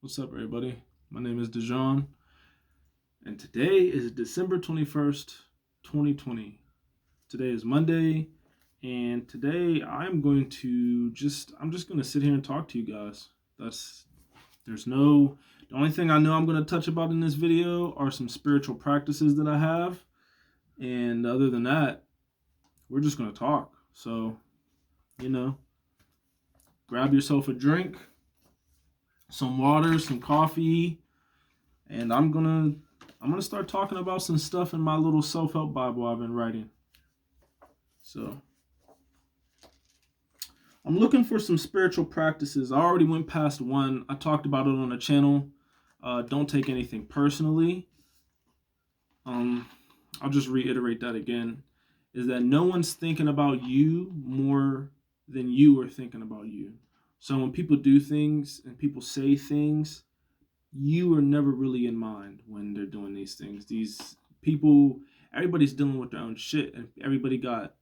What's up, everybody? My name is Dejan, and today is December 21st, 2020. Today is Monday, and today I'm just going to sit here and talk to you guys. The only thing I know I'm going to touch about in this video are some spiritual practices that I have, and other than that, we're just going to talk. So, you know, grab yourself a drink, some water, some coffee, and I'm gonna start talking about some stuff in my little self-help Bible I've been writing. So I'm looking for some spiritual practices. I already went past one. I talked about it on the channel. Don't take anything personally. Um, I'll just reiterate that again. Is that no one's thinking about you more than you are thinking about you. So when people do things and people say things, you are never really in mind when they're doing these things. These people, everybody's dealing with their own shit, and everybody got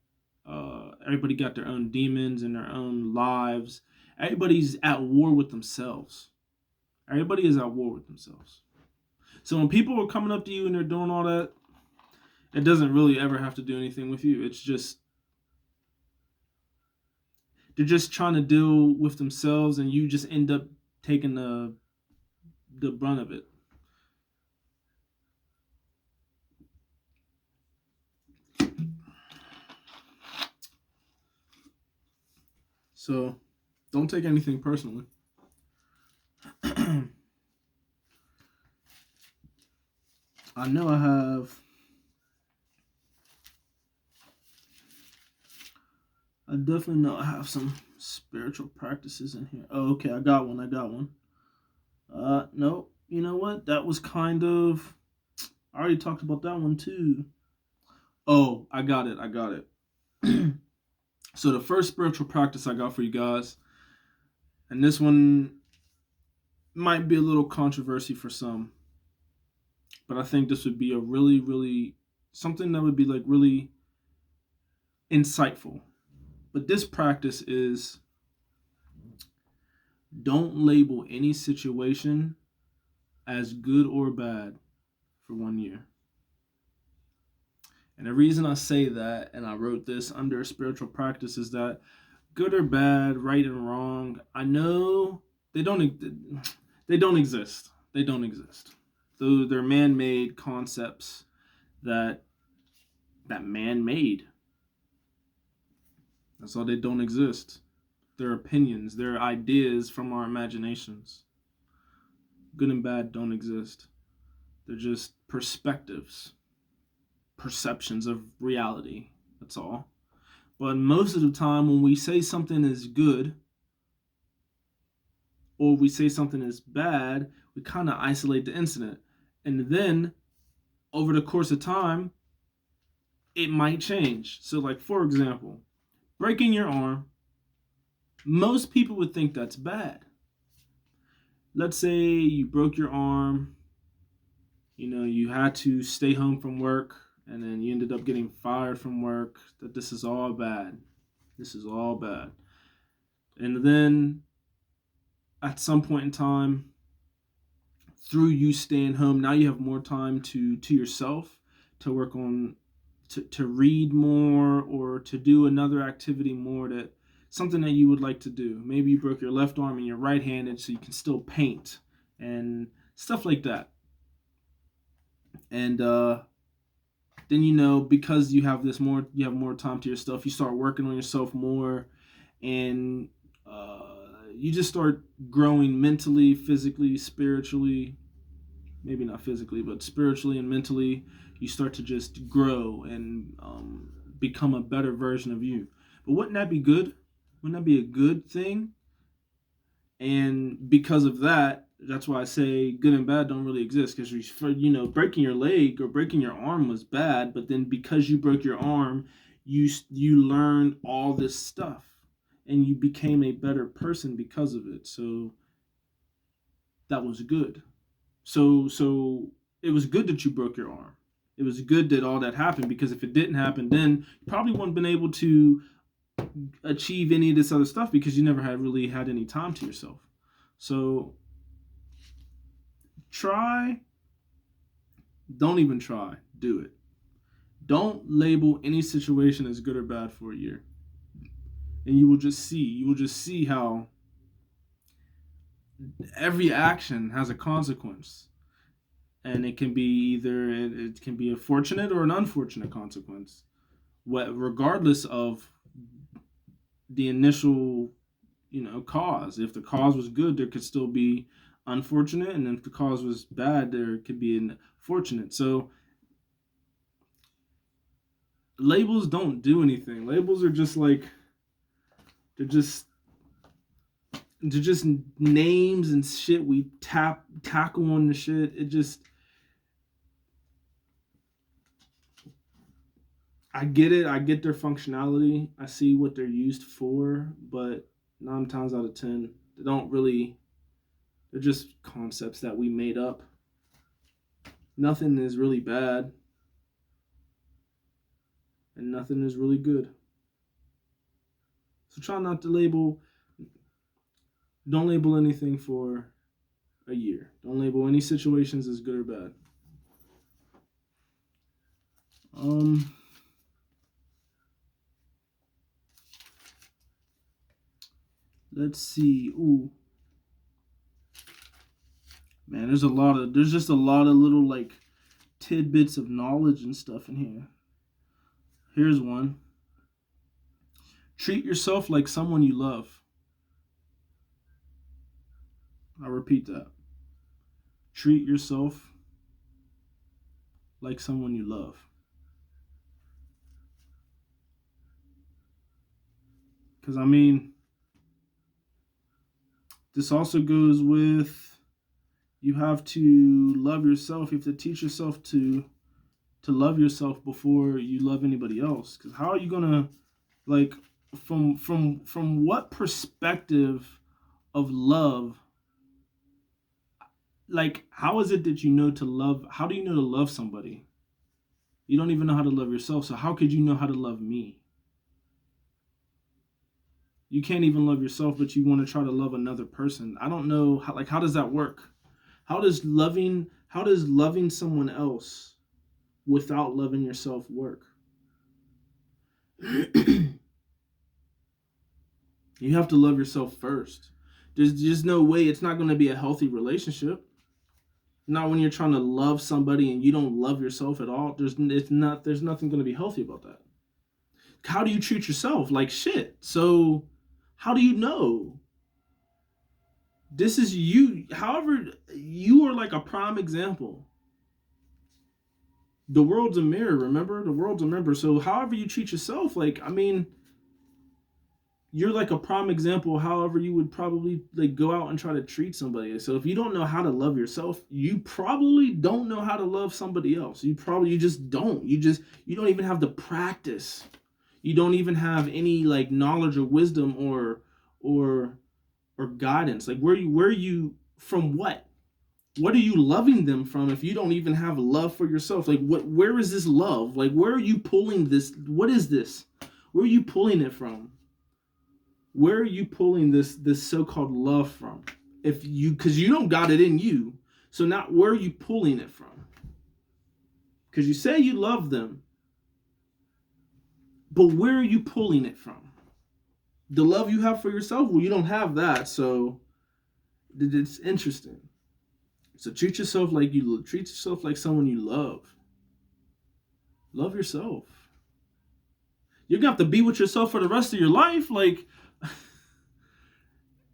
their own demons and their own lives. Everybody's at war with themselves. Everybody is at war with themselves. So when people are coming up to you and they're doing all that, it doesn't really ever have to do anything with you. It's just they're just trying to deal with themselves, and you just end up taking the brunt of it. So don't take anything personally. I know I definitely know I have some spiritual practices in here. Oh, okay, I got one. No, you know what? That was I already talked about that one too. Oh, I got it. So the first spiritual practice I got for you guys, and this one might be a little controversy for some, but I think this would be a really something that would be like really insightful. But this practice is don't label any situation as good or bad for 1 year. And the reason I say that, and I wrote this under spiritual practice, is that good or bad, right and wrong, I know they don't exist. They don't exist. Though they're man-made concepts that man-made. That's all. They don't exist. They're opinions. They're ideas from our imaginations. Good and bad don't exist. They're just perspectives, perceptions of reality. That's all. But most of the time, when we say something is good or we say something is bad, we kind of isolate the incident. And then over the course of time, it might change. So, like, for example, breaking your arm, most people would think that's bad. Let's say you broke your arm, you had to stay home from work, and then you ended up getting fired from work, that this is all bad. This is all bad. And then at some point in time, through you staying home, now you have more time to yourself, to work on, to read more, or to do another activity more, that something that you would like to do. Maybe you broke your left arm and you're right-handed, so you can still paint and stuff like that. And then, because you have more time to yourself, you start working on yourself more, and you just start growing mentally, physically, spiritually. Maybe not physically, but spiritually and mentally. You start to just grow and become a better version of you. But wouldn't that be good? Wouldn't that be a good thing? And because of that, that's why I say good and bad don't really exist. Because breaking your leg or breaking your arm was bad, but then because you broke your arm, you learned all this stuff, and you became a better person because of it. So that was good. So it was good that you broke your arm. It was good that all that happened, because if it didn't happen, then you probably wouldn't have been able to achieve any of this other stuff, because you never had really had any time to yourself. So try, don't even try. Do it. Don't label any situation as good or bad for a year. And you will just see how every action has a consequence. And it can be it can be a fortunate or an unfortunate consequence. Regardless of the initial, cause. If the cause was good, there could still be unfortunate, and if the cause was bad, there could be an fortunate. So labels don't do anything. Labels are just like they're just names and shit we tackle on the shit. I get it. I get their functionality. I see what they're used for, but 9 times out of 10, they don't really. They're just concepts that we made up. Nothing is really bad, and nothing is really good. So try not to label. Don't label anything for a year. Don't label any situations as good or bad. Let's see. Ooh. Man, there's just a lot of little like tidbits of knowledge and stuff in here. Here's one. Treat yourself like someone you love. I'll repeat that. Treat yourself like someone you love. Because, this also goes with you have to love yourself. You have to teach yourself to love yourself before you love anybody else. Because how are you going to, from what perspective of love, how is it that you know to love? How do you know to love somebody? You don't even know how to love yourself. So how could you know how to love me? You can't even love yourself, but you want to try to love another person. I don't know how does that work? How does loving someone else without loving yourself work? You have to love yourself first. There's just no way. It's not going to be a healthy relationship. Not when you're trying to love somebody and you don't love yourself at all. There's nothing going to be healthy about that. How do you treat yourself? Like shit. So how do you know? This is you. However, you are like a prime example. The world's a mirror, remember? The world's a mirror. So however you treat yourself, you're like a prime example. However you would probably go out and try to treat somebody. So if you don't know how to love yourself, you probably don't know how to love somebody else. You just don't. You don't even have the practice. You don't even have any knowledge or wisdom or guidance. Where you from what? What are you loving them from if you don't even have love for yourself? Where is this love? Where are you pulling this? What is this? Where are you pulling it from? Where are you pulling this so-called love from? Because you don't got it in you. So now where are you pulling it from? Because you say you love them, but where are you pulling it from? The love you have for yourself? Well, you don't have that, so it's interesting. So treat yourself like someone you love. Love yourself. You're gonna have to be with yourself for the rest of your life.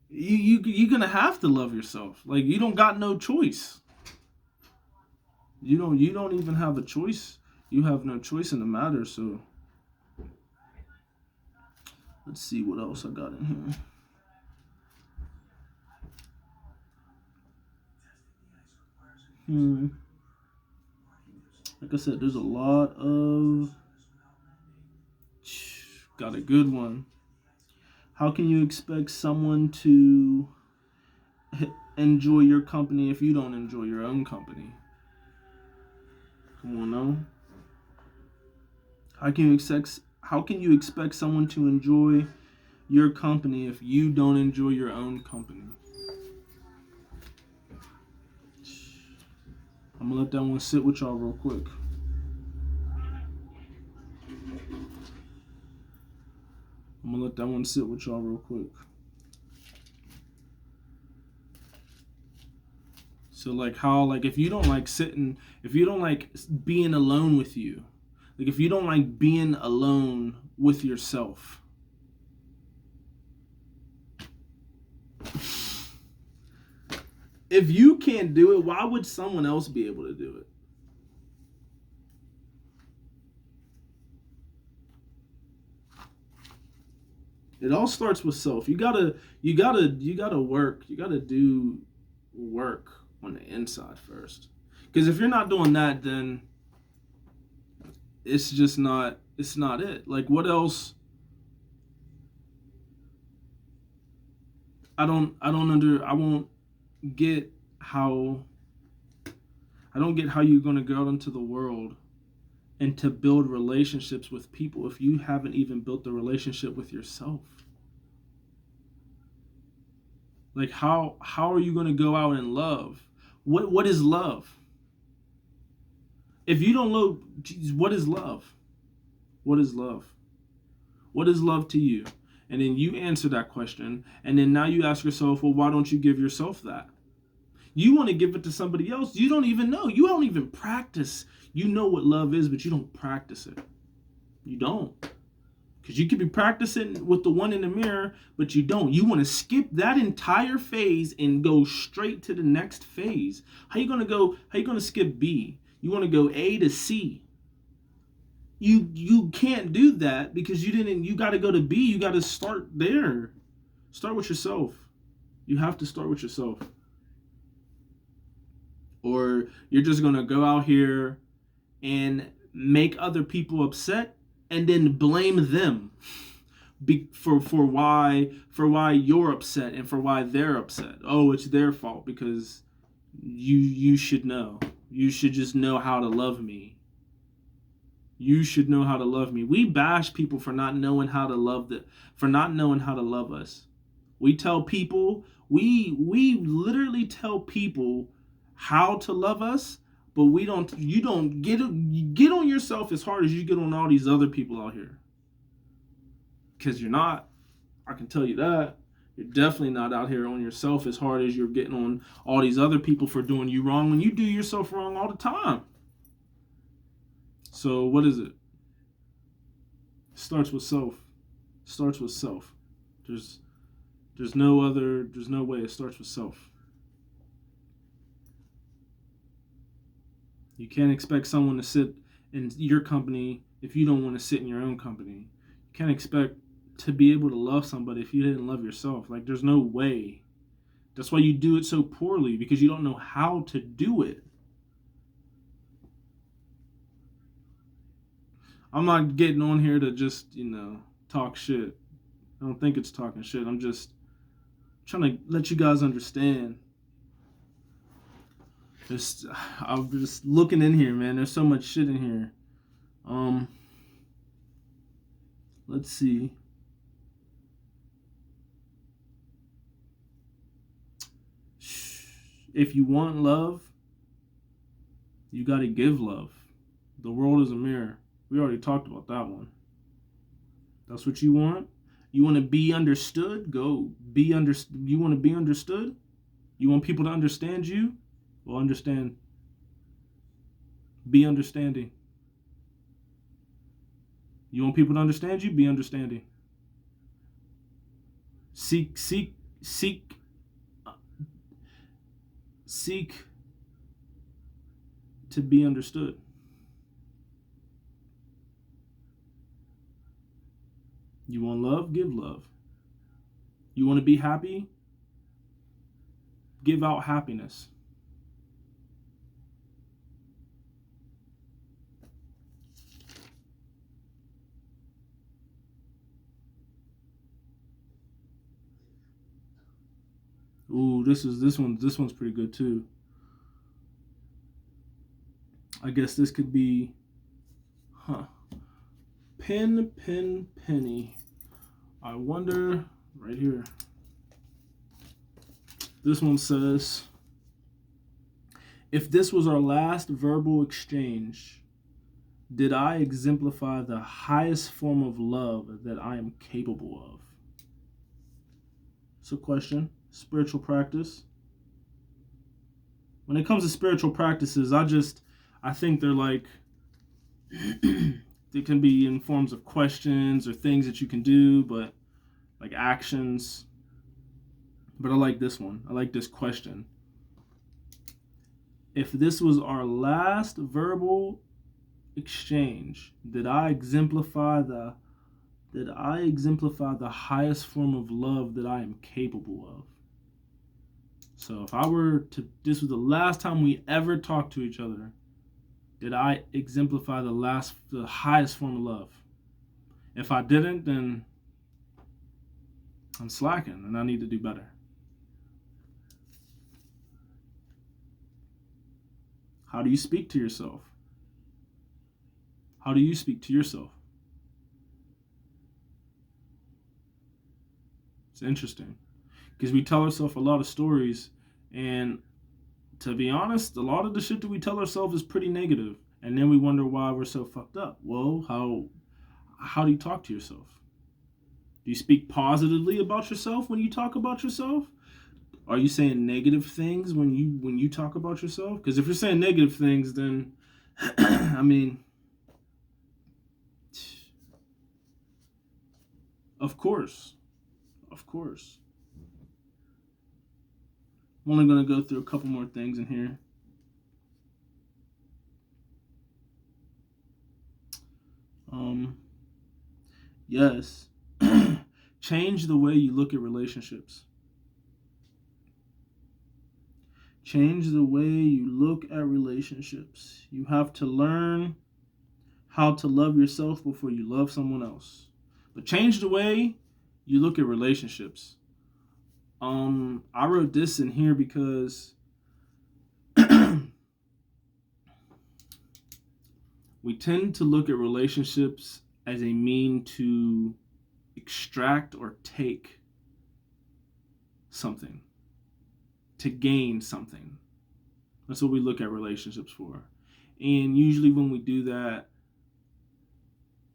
You're gonna have to love yourself. You don't got no choice. You don't even have a choice. You have no choice in the matter. So let's see what else I got in here. Like I said, there's a lot of. Got a good one. How can you expect someone to enjoy your company if you don't enjoy your own company? Come on now. How can you expect someone to enjoy your company if you don't enjoy your own company? I'm gonna let that one sit with y'all real quick. I'm gonna let that one sit with y'all real quick. So like how, like, if you don't like sitting, if you don't like being alone with you, like if you don't like being alone with yourself, if you can't do it, why would someone else be able to do it? It all starts with self. You gotta work. You gotta do work on the inside first. Because if you're not doing that, then it's just not. It's not it. Like, what else? I won't get how. I don't get how you're gonna go out into the world and to build relationships with people if you haven't even built the relationship with yourself. Like, how are you going to go out and love? What is love? If you don't know, what is love? What is love? What is love to you? And then you answer that question, and then now you ask yourself, well, why don't you give yourself that? You want to give it to somebody else. You don't even know. You don't even practice. You know what love is, but you don't practice it. You don't. Because you could be practicing with the one in the mirror, but you don't. You want to skip that entire phase and go straight to the next phase. How you going to skip B? You want to go A to C. You can't do that because you got to go to B. You got to start there. Start with yourself. You have to start with yourself. Or you're just going to go out here and make other people upset and then blame them for why you're upset and for why they're upset. Oh, it's their fault because you should know. You should just know how to love me. You should know how to love me. We bash people for not knowing how to love us. We tell people, we literally tell people how to love us, but you don't get on yourself as hard as you get on all these other people out here. Because you're not. I can tell you that. You're definitely not out here on yourself as hard as you're getting on all these other people for doing you wrong when you do yourself wrong all the time. So what is it? Starts with self. Starts with self. There's no way. It starts with self. You can't expect someone to sit in your company if you don't want to sit in your own company. You can't expect to be able to love somebody if you didn't love yourself. Like, there's no way. That's why you do it so poorly, because you don't know how to do it. I'm not getting on here to just, talk shit. I don't think it's talking shit. I'm just trying to let you guys understand. I'm just looking in here, man. There's so much shit in here. Let's see. If you want love, you got to give love. The world is a mirror. We already talked about that one. That's what you want? You want to be understood? Go be understood. You want to be understood? You want people to understand you? Well, understand. Be understanding. You want people to understand you? Be understanding. Seek to be understood. You want love? Give love. You want to be happy? Give out happiness. Ooh, this one's pretty good too. I guess this could be, penny. I wonder, right here. This one says, If this was our last verbal exchange, did I exemplify the highest form of love that I am capable of? It's a question. Spiritual practice. When it comes to spiritual practices, I think they're like, they can be in forms of questions or things that you can do, but like actions. But I like this one. I like this question. If this was our last verbal exchange, did I exemplify the highest form of love that I am capable of? So if I were to, this was the last time we ever talked to each other, did I exemplify the highest form of love? If I didn't, then I'm slacking and I need to do better. How do you speak to yourself? How do you speak to yourself? It's interesting because we tell ourselves a lot of stories, and to be honest, a lot of the shit that we tell ourselves is pretty negative, and then we wonder why we're so fucked up. Well, how do you talk to yourself? Do you speak positively about yourself when you talk about yourself? Are you saying negative things when you talk about yourself? Because if you're saying negative things, then I mean, of course. I'm only going to go through a couple more things in here. Yes. Change the way you look at relationships. Change the way you look at relationships. You have to learn how to love yourself before you love someone else. But change the way you look at relationships. I wrote this in here because we tend to look at relationships as a mean to extract or take something, to gain something. That's what we look at relationships for. And usually when we do that,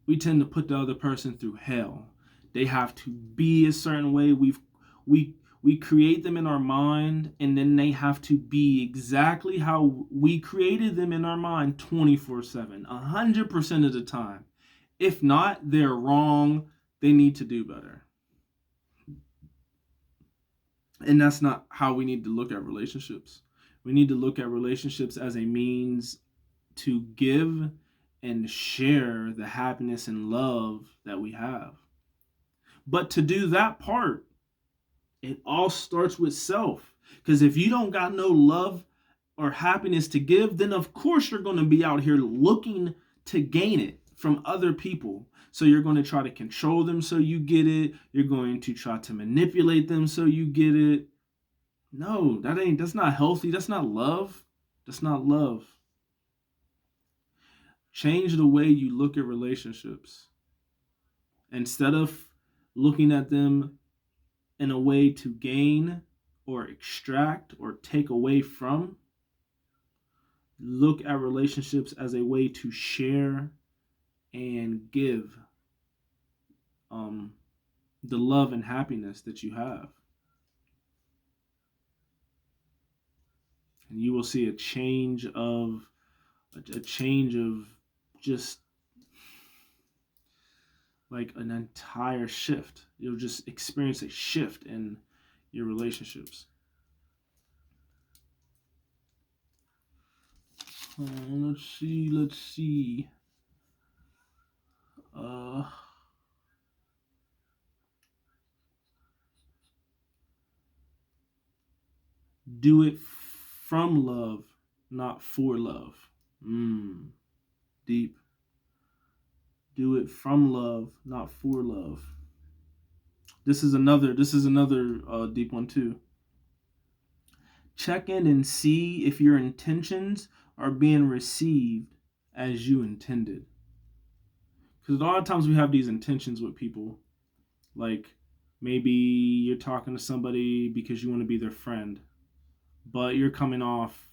we tend to put the other person through hell. They have to be a certain way. We create them in our mind, and then they have to be exactly how we created them in our mind 24/7, 100% of the time. If not, they're wrong. They need to do better. And that's not how we need to look at relationships. We need to look at relationships as a means to give and share the happiness and love that we have. But to do that part, it all starts with self. Because if you don't got no love or happiness to give, then of course you're going to be out here looking to gain it from other people. So you're going to try to control them so you get it. You're going to try to manipulate them so you get it. No, that's not healthy. That's not love. That's not love. Change the way you look at relationships. Instead of looking at them in a way to gain or extract or take away from, look at relationships as a way to share and give the love and happiness that you have. And you will see a change of just like an entire shift. You'll just experience a shift in your relationships. Let's see. Do it from love, not for love. Deep. Do it from love, not for love. This is another deep one too. Check in and see if your intentions are being received as you intended. Because a lot of times we have these intentions with people. Like maybe you're talking to somebody because you want to be their friend, but you're coming off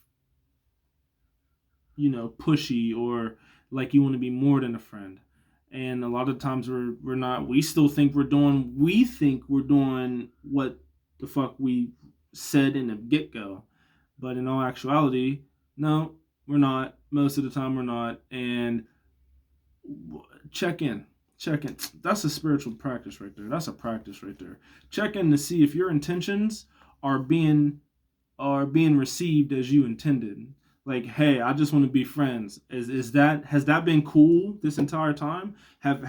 pushy, or like you want to be more than a friend. And a lot of times we're not. We still think we think we're doing what the fuck we said in the get go, but in all actuality, no, we're not. Most of the time, we're not. And check in. Check in. That's a spiritual practice right there. That's a practice right there. Check in to see if your intentions are being received as you intended. Like, hey, I just want to be friends. Has that been cool this entire time? Have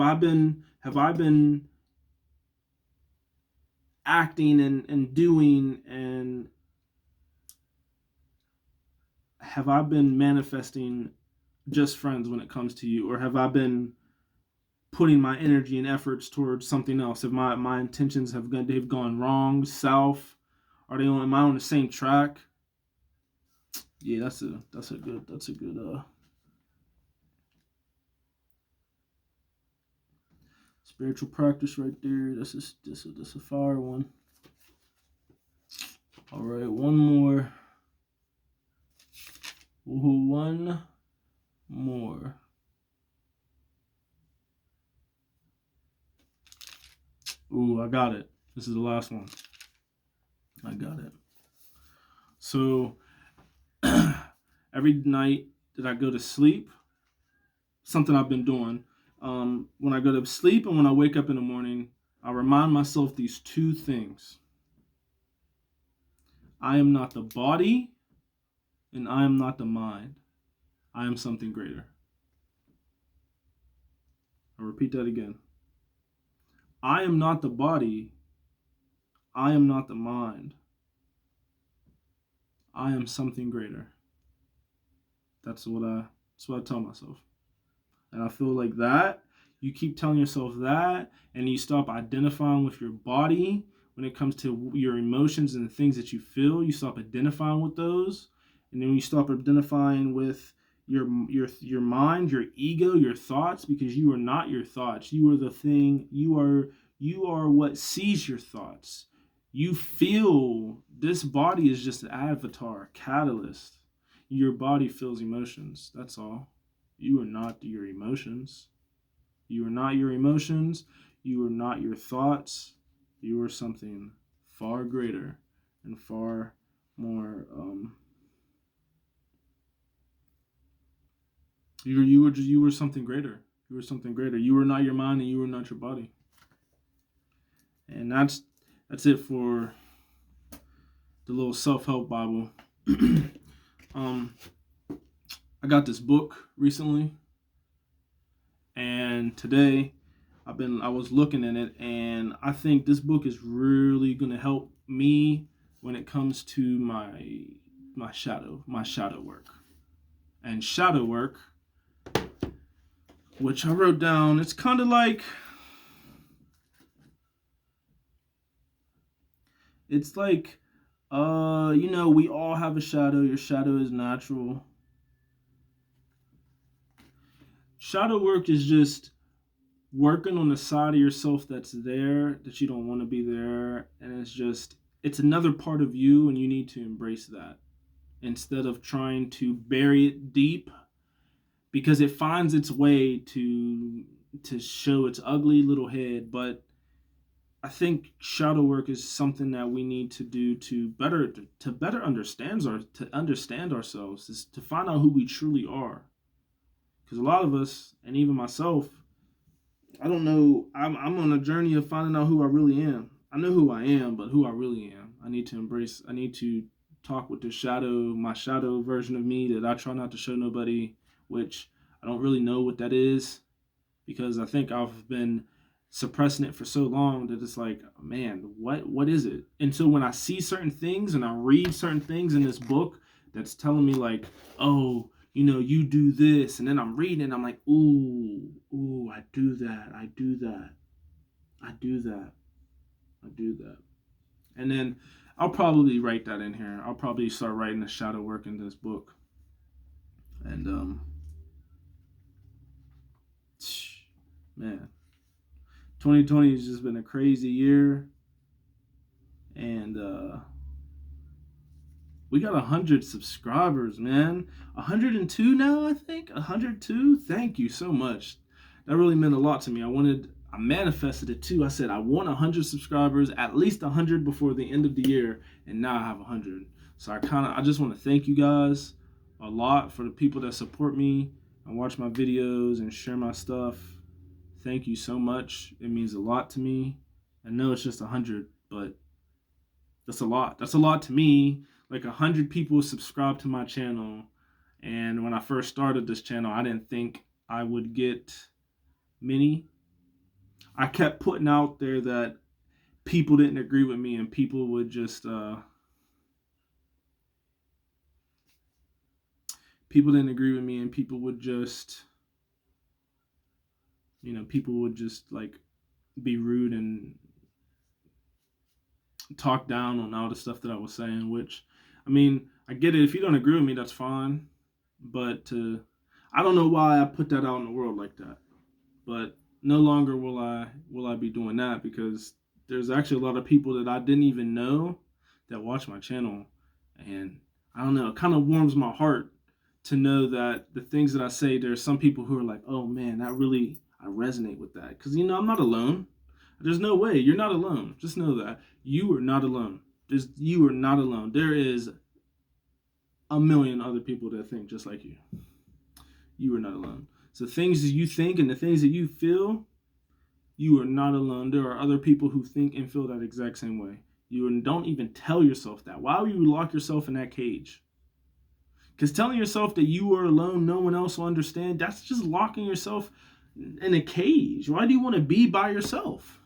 I been acting and doing, and have I been manifesting just friends when it comes to you, or have I been putting my energy and efforts towards something else? If my intentions they've gone wrong, south, am I on the same track? Yeah, that's a good spiritual practice right there. That's a fire one. All right, one more. One more. Ooh, I got it. This is the last one. I got it. So every night that I go to sleep, something I've been doing. When I go to sleep and when I wake up in the morning, I remind myself these two things. I am not the body, and I am not the mind. I am something greater. I'll repeat that again. I am not the body. I am not the mind. I am something greater. That's what I tell myself. And I feel like that, you keep telling yourself that, and you stop identifying with your body when it comes to your emotions and the things that you feel. You stop identifying with those. And then when you stop identifying with your mind, your ego, your thoughts, because you are not your thoughts. You are the thing. You are what sees your thoughts. You feel. This body is just an avatar, a catalyst. Your body feels emotions. That's all. You are not your emotions. You are not your emotions. You are not your thoughts. You are something far greater and far more. You were something greater. You were something greater. You were not your mind, and you were not your body. And that's it for the little self-help Bible. I got this book recently, and today I was looking in it, and I think this book is really gonna help me when it comes to my shadow work. And shadow work, which I wrote down, it's kind of like, it's like we all have a shadow. Your shadow is natural. Shadow work is just working on the side of yourself that's there, that you don't want to be there, and it's another part of you, and you need to embrace that instead of trying to bury it deep, because it finds its way to show its ugly little head. But I think shadow work is something that we need to do to better understand ourselves, is to find out who we truly are. Because a lot of us, and even myself, I don't know. I'm on a journey of finding out who I really am. I know who I am, but who I really am, I need to embrace. I need to talk with my shadow version of me that I try not to show nobody, which I don't really know what that is, because I think I've been suppressing it for so long that it's like, man, what is it? And so when I see certain things and I read certain things in this book that's telling me like, oh, you do this, and then I'm reading and I'm like, ooh, I do that, I do that, I do that, I do that. And then I'll probably write that in here. I'll probably start writing the shadow work in this book. And man, 2020 has just been a crazy year. And We got 100 subscribers, man. 102 now, I think. 102. Thank you so much. That really meant a lot to me. I manifested it too. I said I want 100 subscribers, at least 100 before the end of the year, and now I have 100. So I just want to thank you guys a lot for the people that support me and watch my videos and share my stuff. Thank you so much. It means a lot to me. I know it's just 100, but that's a lot. That's a lot to me. Like 100 people subscribe to my channel, and when I first started this channel, I didn't think I would get many. I kept putting out there that people didn't agree with me, and people would just people didn't agree with me, and people would just people would just like be rude and talk down on all the stuff that I was saying. Which, I mean, I get it. If you don't agree with me, that's fine. But I don't know why I put that out in the world like that. But no longer will I be doing that, because there's actually a lot of people that I didn't even know that watch my channel, and I don't know, it kind of warms my heart to know that the things that I say, there's some people who are like, oh man, I resonate with that, because I'm not alone. There's no way you're not alone. Just know that you are not alone. You are not alone. There is a million other people that think just like you. You are not alone. So things that you think and the things that you feel, you are not alone. There are other people who think and feel that exact same way. You don't even tell yourself that. Why would you lock yourself in that cage? Because telling yourself that you are alone, no one else will understand, that's just locking yourself in a cage. Why do you want to be by yourself?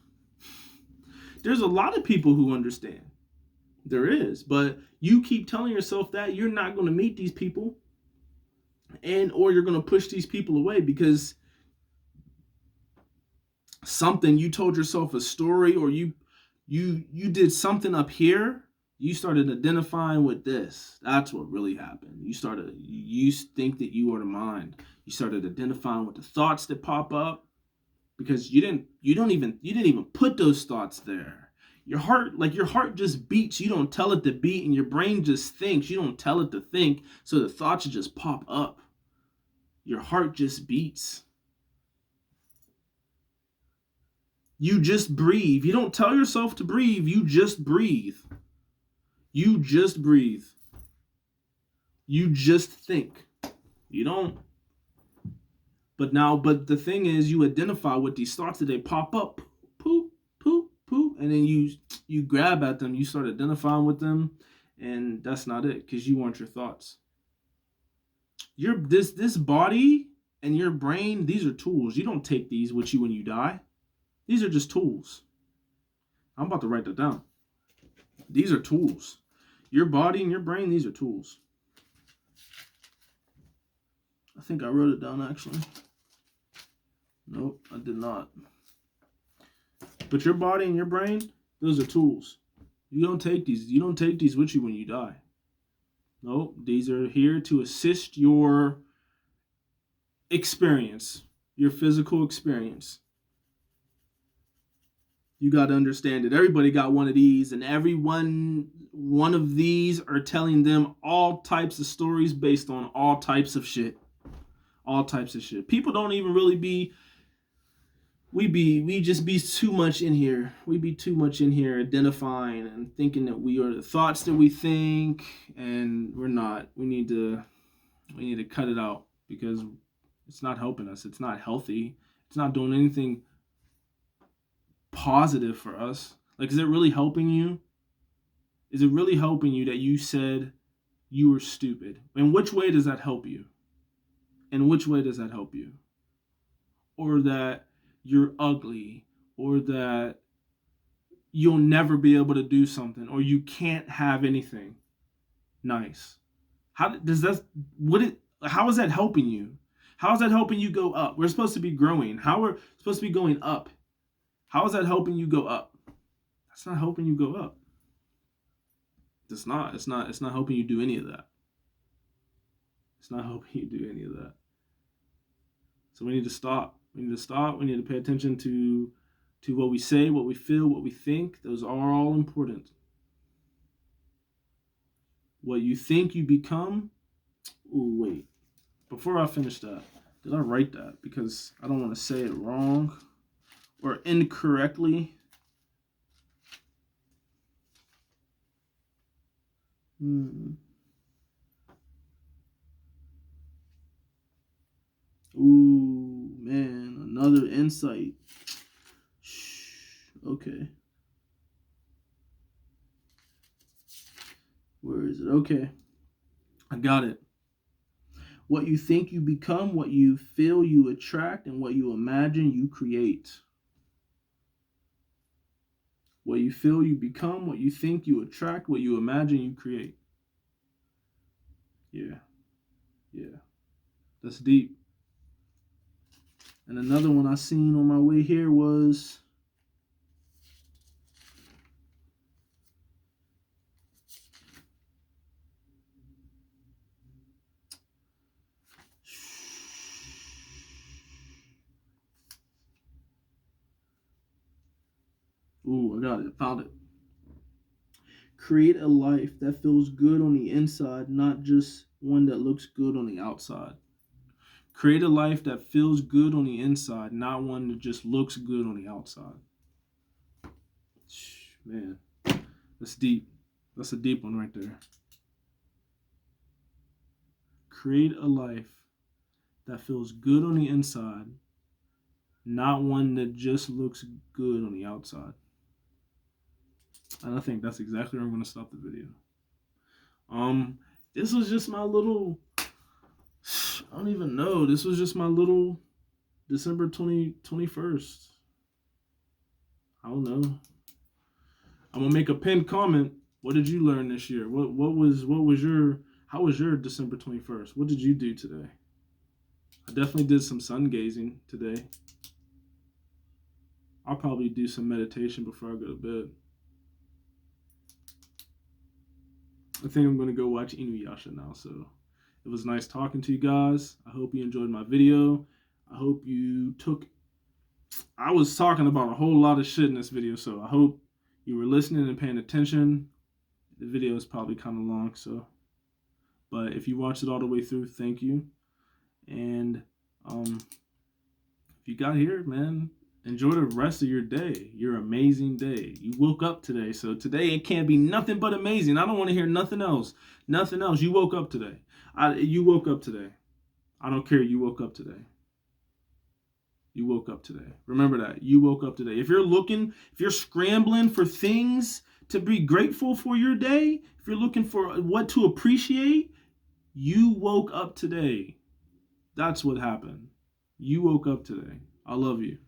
There's a lot of people who understand. There is. But you keep telling yourself that you're not going to meet these people, or you're going to push these people away because something, you told yourself a story, or you did something up here. You started identifying with this. That's what really happened. You think that you are the mind. You started identifying with the thoughts that pop up, because you didn't even put those thoughts there. Your heart just beats. You don't tell it to beat, and your brain just thinks. You don't tell it to think, so the thoughts just pop up. Your heart just beats. You just breathe. You don't tell yourself to breathe. You just breathe. You just breathe. You just think. You don't. But the thing is, you identify with these thoughts that they pop up. Poop, poop, poop. And then you grab at them. You start identifying with them. And that's not it, because you aren't your thoughts. This body and your brain, these are tools. You don't take these with you when you die. These are just tools. I'm about to write that down. These are tools. Your body and your brain, these are tools. I think I wrote it down, actually. Nope, I did not. But your body and your brain, those are tools. You don't take these with you when you die. Nope, these are here to assist your experience, your physical experience. You got to understand that everybody got one of these, and one of these are telling them all types of stories based on all types of shit. All types of shit. People don't even really we just be too much in here. We be too much in here identifying and thinking that we are the thoughts that we think, and we're not. We need to cut it out, because it's not helping us. It's not healthy. It's not doing anything positive for us. Like, is it really helping you? Is it really helping you that you said you were stupid? In which way does that help you? In which way does that help you? Or that you're ugly, or that you'll never be able to do something, or you can't have anything nice. How is that helping you? How is that helping you go up? We're supposed to be growing. How we're supposed to be going up? How is that helping you go up? That's not helping you go up. It's not helping you do any of that. It's not helping you do any of that. So we need to stop. We need to pay attention to what we say, what we feel, what we think. Those are all important. What you think you become. Ooh, wait. Before I finish that, did I write that? Because I don't want to say it wrong or incorrectly. Hmm. Ooh, man, another insight. Okay. Where is it? Okay. I got it. What you think you become, what you feel you attract, and what you imagine you create. What you feel you become, what you think you attract, what you imagine you create. Yeah. Yeah. That's deep. And another one I seen on my way here was ooh, I got it. Found it. Create a life that feels good on the inside, not just one that looks good on the outside. Create a life that feels good on the inside, not one that just looks good on the outside. Man, that's deep. That's a deep one right there. Create a life that feels good on the inside, not one that just looks good on the outside. And I think that's exactly where I'm going to stop the video. This was just my little, I don't even know. This was just my little December 21st. I don't know. I'm gonna make a pinned comment. What did you learn this year? What was your how was your December 21st? What did you do today? I definitely did some sun gazing today. I'll probably do some meditation before I go to bed. I think I'm gonna go watch Inuyasha now. So it was nice talking to you guys. I hope you enjoyed my video. I hope you took. I was talking about a whole lot of shit in this video, so I hope you were listening and paying attention. The video is probably kind of long, so. But if you watched it all the way through, thank you. And if you got here, man, enjoy the rest of your day. Your amazing day. You woke up today, so today it can't be nothing but amazing. I don't want to hear nothing else. Nothing else. You woke up today. You woke up today. I don't care. You woke up today. You woke up today. Remember that. You woke up today. If you're scrambling for things to be grateful for your day, if you're looking for what to appreciate, you woke up today. That's what happened. You woke up today. I love you.